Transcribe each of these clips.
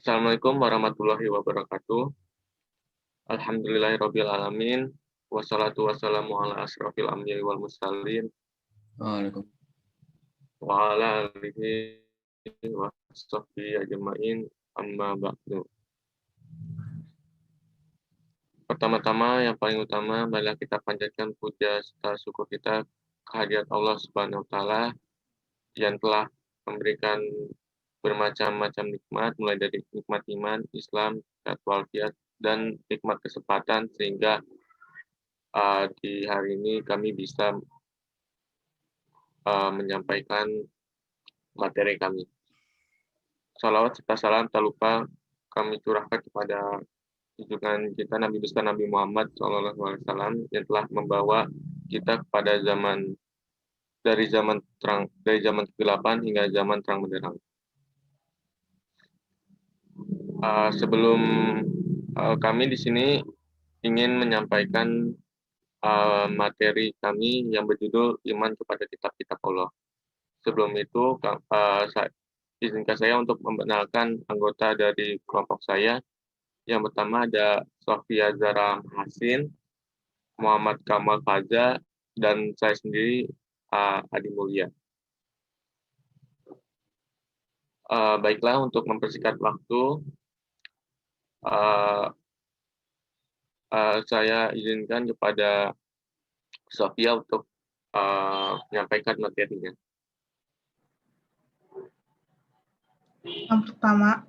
Assalamualaikum warahmatullahi wabarakatuh. Alhamdulillahirabbil alamin. Wassalatu wassalamu ala asrofil anbiya'i wal mursalin Waalaikumsalam. wa ala alihi wa sahbihi ajmain amma ba'du. Pertama-tama yang paling utama marilah kita panjatkan puja serta syukur kita kehadirat Allah Subhanahu wa taala yang telah memberikan bermacam-macam nikmat, mulai dari nikmat iman, Islam, sehat walafiat, dan nikmat kesempatan sehingga di hari ini kami bisa menyampaikan materi kami. Salawat serta salam tak lupa kami curahkan kepada junjungan kita Nabi besar Nabi Muhammad SAW yang telah membawa kita kepada dari zaman kegelapan hingga zaman terang benderang. Sebelum kami di sini ingin menyampaikan materi kami yang berjudul Iman kepada Kitab-Kitab Allah. Sebelum itu, izinkan saya untuk memperkenalkan anggota dari kelompok saya. Yang pertama ada Sofia Zara Hasin, Muhammad Kamal Faza, dan saya sendiri Adi Mulia. Baiklah, untuk mempersingkat waktu, saya izinkan kepada Sofia untuk menyampaikan materinya. Yang pertama,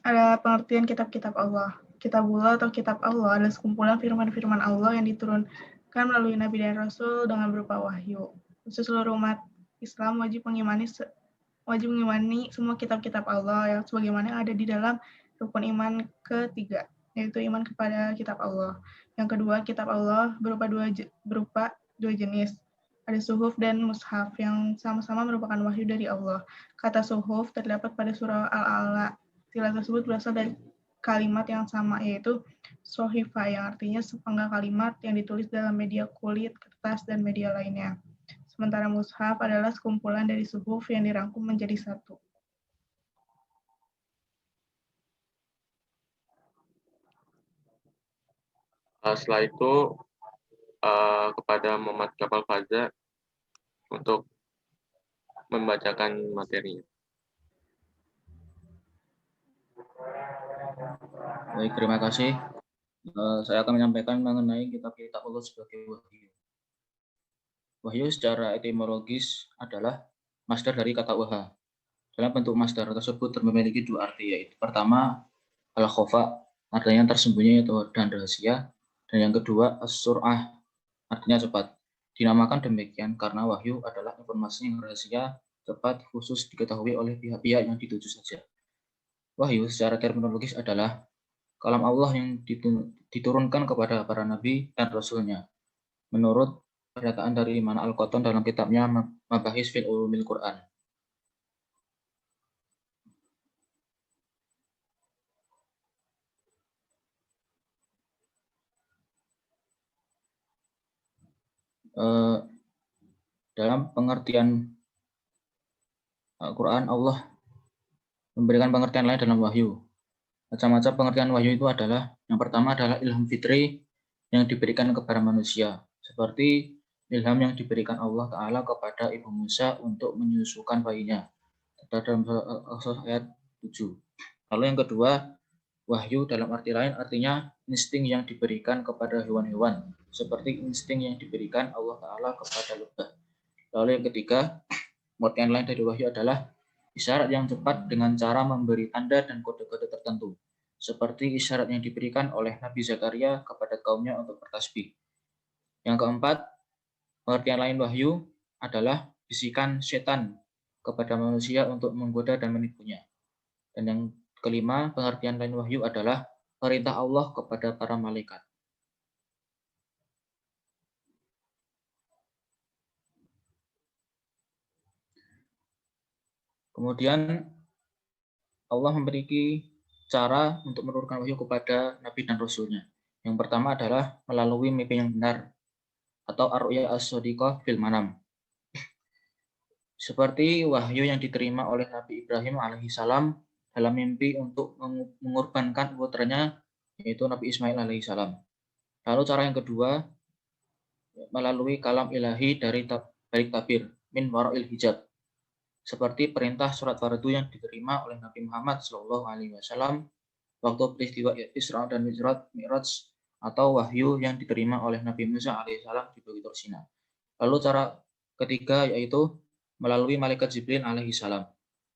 ada pengertian kitab-kitab Allah. Kitabullah atau kitab Allah adalah sekumpulan firman-firman Allah yang diturunkan melalui Nabi dan Rasul dengan berupa wahyu. Khusus seluruh umat Islam wajib mengimani semua kitab-kitab Allah yang sebagaimana ada di dalam rukun iman ketiga, yaitu iman kepada kitab Allah. Yang kedua, kitab Allah berupa dua jenis. Ada suhuf dan mushaf yang sama-sama merupakan wahyu dari Allah. Kata suhuf terdapat pada surah Al-A'la. Istilah tersebut berasal dari kalimat yang sama, yaitu sohifa, yang artinya sepenggal kalimat yang ditulis dalam media kulit, kertas, dan media lainnya. Sementara mushaf adalah sekumpulan dari suhuf yang dirangkum menjadi satu. Setelah itu, kepada Muhammad Kamal Faza untuk membacakan materinya. Baik, terima kasih. Saya akan menyampaikan mengenai kitab-kitab Allah sebagai wahyu. Wahyu secara etimologis adalah masdar dari kata waha. Dalam bentuk masdar tersebut memiliki dua arti, yaitu pertama al-khofa, artinya tersembunyi dan rahasia, dan yang kedua as-sur'ah, artinya cepat. Dinamakan demikian karena wahyu adalah informasi yang rahasia, cepat, khusus diketahui oleh pihak-pihak yang dituju saja. Wahyu secara terminologis adalah kalam Allah yang diturunkan kepada para nabi dan rasulnya. Menurut pernyataan dari Iman Al-Qattan dalam kitabnya Mabahis fil Ulumil Quran. Dalam pengertian Al-Quran, Allah memberikan pengertian lain dalam wahyu. Macam-macam pengertian wahyu itu adalah, yang pertama adalah ilham fitri yang diberikan kepada manusia, seperti ilham yang diberikan Allah Ta'ala kepada Ibu Musa untuk menyusukan bayinya, dalam ayat 7. Lalu yang kedua, wahyu dalam arti lain artinya insting yang diberikan kepada hewan-hewan, seperti insting yang diberikan Allah Ta'ala kepada lebah. Lalu yang ketiga, pengertian lain dari wahyu adalah isyarat yang cepat dengan cara memberi tanda dan kode-kode tertentu, seperti isyarat yang diberikan oleh Nabi Zakaria kepada kaumnya untuk bertasbih. Yang keempat, pengertian lain wahyu adalah bisikan setan kepada manusia untuk menggoda dan menipunya. Dan yang kelima, pengertian lain wahyu adalah perintah Allah kepada para malaikat. Kemudian Allah memiliki cara untuk menurunkan wahyu kepada Nabi dan Rasulnya. Yang pertama adalah melalui mimpi yang benar atau ar-ru'ya as-shadiqah fil manam. Seperti wahyu yang diterima oleh Nabi Ibrahim alaihissalam dalam mimpi untuk mengorbankan putranya, yaitu Nabi Ismail alaihissalam. Lalu cara yang kedua, melalui kalam ilahi dari balik tabir, min wara'il hijab, seperti perintah surat fardu yang diterima oleh Nabi Muhammad SAW waktu peristiwa Isra dan Mi'raj, atau wahyu yang diterima oleh Nabi Musa alaihissalam di Bukit Tur Sina. Lalu cara ketiga yaitu melalui malaikat Jibril alaihissalam,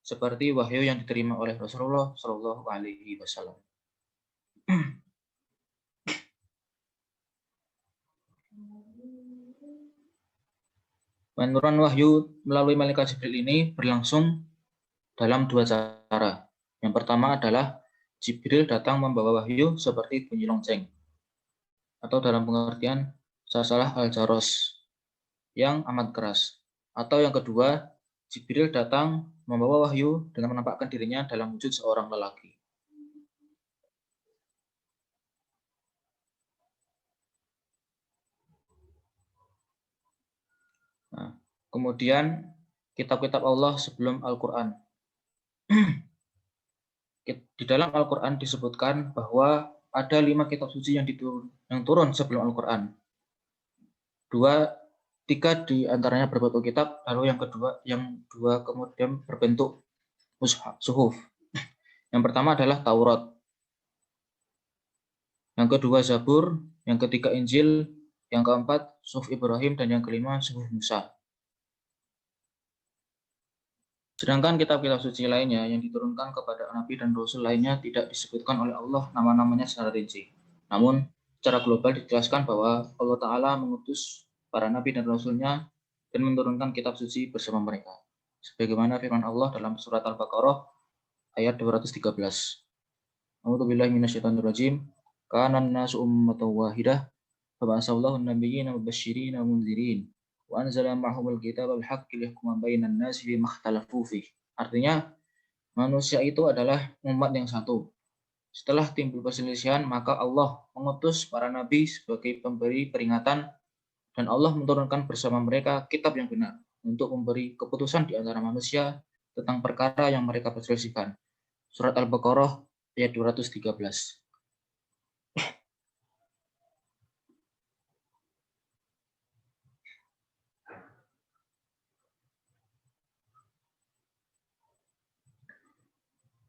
seperti wahyu yang diterima oleh Rasulullah Shallallahu Alaihi Wasallam. Penurunan wahyu melalui malaikat Jibril ini berlangsung dalam dua cara. Yang pertama adalah Jibril datang membawa wahyu seperti bunyi lonceng, atau dalam pengertian sasalah al-jaros yang amat keras. Atau yang kedua, Jibril datang membawa wahyu dengan menampakkan dirinya dalam wujud seorang lelaki. Nah, kemudian kitab-kitab Allah sebelum Al-Quran. Di dalam Al-Quran disebutkan bahwa ada 5 kitab suci yang turun sebelum Al-Quran. 3 di antaranya berbentuk kitab, lalu yang dua kemudian berbentuk suhuf. Yang pertama adalah Taurat, yang kedua Zabur, yang ketiga Injil, yang keempat suhuf Ibrahim, dan yang kelima suhuf Musa. Sedangkan kitab-kitab suci lainnya yang diturunkan kepada Nabi dan Rasul lainnya tidak disebutkan oleh Allah nama-namanya secara rinci. Namun, secara global dijelaskan bahwa Allah Ta'ala mengutus para Nabi dan Rasulnya dan menurunkan kitab suci bersama mereka. Sebagaimana firman Allah dalam surat Al-Baqarah ayat 213. A'udzubillahi minasyaitonirrajim. Kana an-nasu ummatan wahidah fa ba'atsallahu an-nabiyyina mubasysyirin wa mundzirin. Wa anzala ma'humul kitaba bil haqqi liyahkuma bainan nasi bima ikhtalafu fihi. Artinya, manusia itu adalah umat yang satu. Setelah timbul perselisihan, maka Allah mengutus para nabi sebagai pemberi peringatan, dan Allah menurunkan bersama mereka kitab yang benar untuk memberi keputusan di antara manusia tentang perkara yang mereka perselisihkan. Surat Al-Baqarah ayat 213.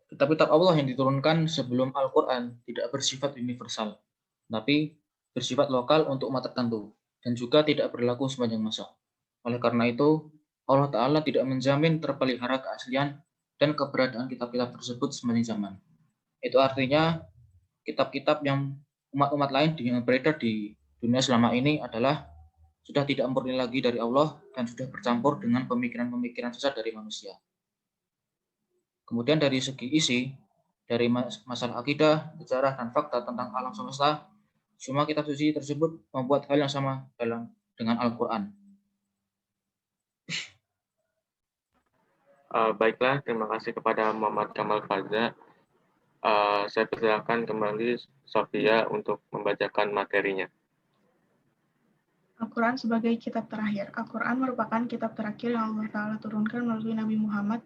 Kitab-kitab Allah yang diturunkan sebelum Al-Quran tidak bersifat universal, tapi bersifat lokal untuk umat tertentu, dan juga tidak berlaku sepanjang masa. Oleh karena itu, Allah Ta'ala tidak menjamin terpelihara keaslian dan keberadaan kitab-kitab tersebut sepanjang zaman. Itu artinya, kitab-kitab yang umat-umat lain yang beredar di dunia selama ini adalah sudah tidak murni lagi dari Allah dan sudah bercampur dengan pemikiran-pemikiran sesat dari manusia. Kemudian dari segi isi, dari masalah akidah, sejarah, dan fakta tentang alam semesta, semua kitab suci tersebut membuat hal yang sama dengan Al-Quran. Baiklah, terima kasih kepada Muhammad Kamal Faza. Saya persilakan kembali Sofia untuk membacakan materinya. Al-Quran sebagai kitab terakhir. Al-Quran merupakan kitab terakhir yang Allah Ta'ala turunkan melalui Nabi Muhammad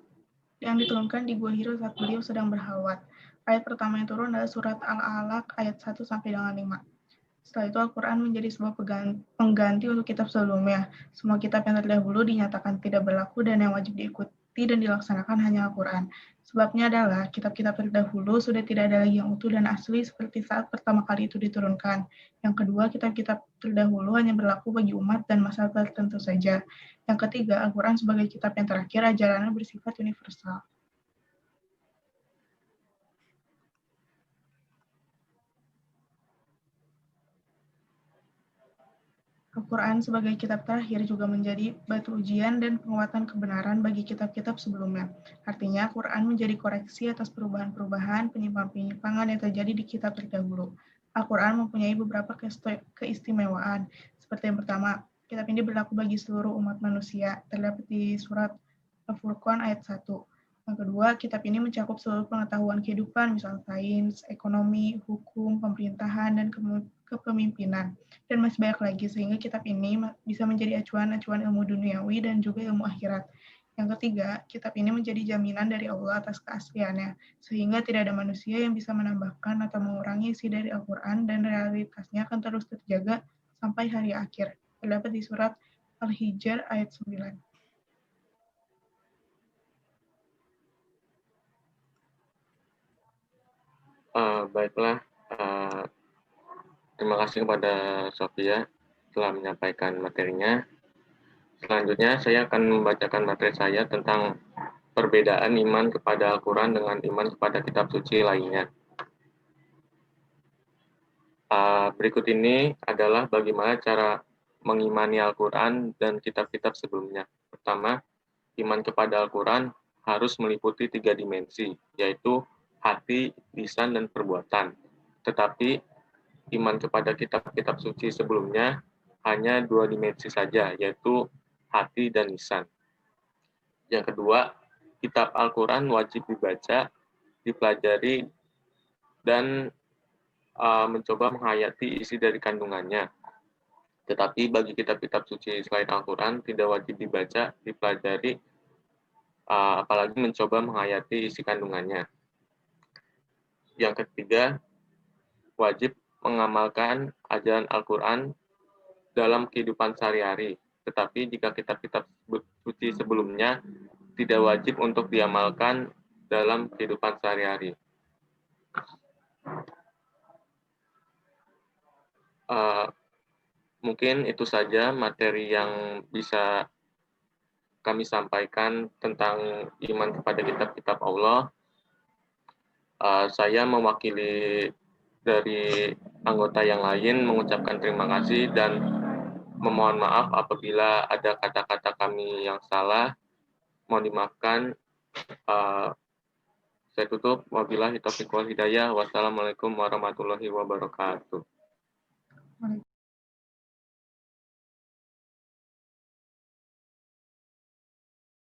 yang diturunkan di Gua Hiro saat beliau sedang berhalwat. Ayat pertama yang turun adalah surat Al-Alaq ayat 1 sampai dengan 5. Setelah itu Al-Quran menjadi sebuah pengganti untuk kitab sebelumnya. Semua kitab yang terdahulu dinyatakan tidak berlaku dan yang wajib diikuti dan dilaksanakan hanya Al-Quran. Sebabnya adalah kitab-kitab terdahulu sudah tidak ada lagi yang utuh dan asli seperti saat pertama kali itu diturunkan. Yang kedua, kitab-kitab terdahulu hanya berlaku bagi umat dan masa tertentu saja. Yang ketiga, Al-Quran sebagai kitab yang terakhir ajarannya bersifat universal. Al-Quran sebagai kitab terakhir juga menjadi batu ujian dan penguatan kebenaran bagi kitab-kitab sebelumnya. Artinya, Al-Quran menjadi koreksi atas perubahan-perubahan, penyimpangan yang terjadi di kitab terdahulu. Al-Quran mempunyai beberapa keistimewaan. Seperti yang pertama, kitab ini berlaku bagi seluruh umat manusia, terdapat di surat Al-Furqan ayat 1. Yang kedua, kitab ini mencakup seluruh pengetahuan kehidupan, misalnya sains, ekonomi, hukum, pemerintahan, dan kepemimpinan, dan masih banyak lagi, sehingga kitab ini bisa menjadi acuan ilmu duniawi dan juga ilmu akhirat. Yang ketiga, kitab ini menjadi jaminan dari Allah atas keasliannya, sehingga tidak ada manusia yang bisa menambahkan atau mengurangi isi dari Al-Quran dan realitasnya akan terus terjaga sampai hari akhir. Terdapat di surat Al-Hijr ayat 9. Baiklah, terima kasih kepada Sofia telah menyampaikan materinya. Selanjutnya, saya akan membacakan materi saya tentang perbedaan iman kepada Al-Quran dengan iman kepada kitab suci lainnya. Berikut ini adalah bagaimana cara mengimani Al-Quran dan kitab-kitab sebelumnya. Pertama, iman kepada Al-Quran harus meliputi 3 dimensi, yaitu hati, lisan, dan perbuatan. Tetapi, iman kepada kitab-kitab suci sebelumnya hanya 2 dimensi saja, yaitu hati dan lisan. Yang kedua, kitab Al-Quran wajib dibaca, dipelajari, dan mencoba menghayati isi dari kandungannya. Tetapi bagi kitab-kitab suci selain Al-Quran tidak wajib dibaca, dipelajari, apalagi mencoba menghayati isi kandungannya. Yang ketiga, wajib mengamalkan ajaran Al-Quran dalam kehidupan sehari-hari. Tetapi jika kitab-kitab suci sebelumnya tidak wajib untuk diamalkan dalam kehidupan sehari-hari. Mungkin itu saja materi yang bisa kami sampaikan tentang iman kepada kitab-kitab Allah. Saya mewakili dari anggota yang lain mengucapkan terima kasih dan memohon maaf apabila ada kata-kata kami yang salah. Mohon dimaafkan. Saya tutup. Wabillahi taufiq wal hidayah. Wassalamualaikum warahmatullahi wabarakatuh.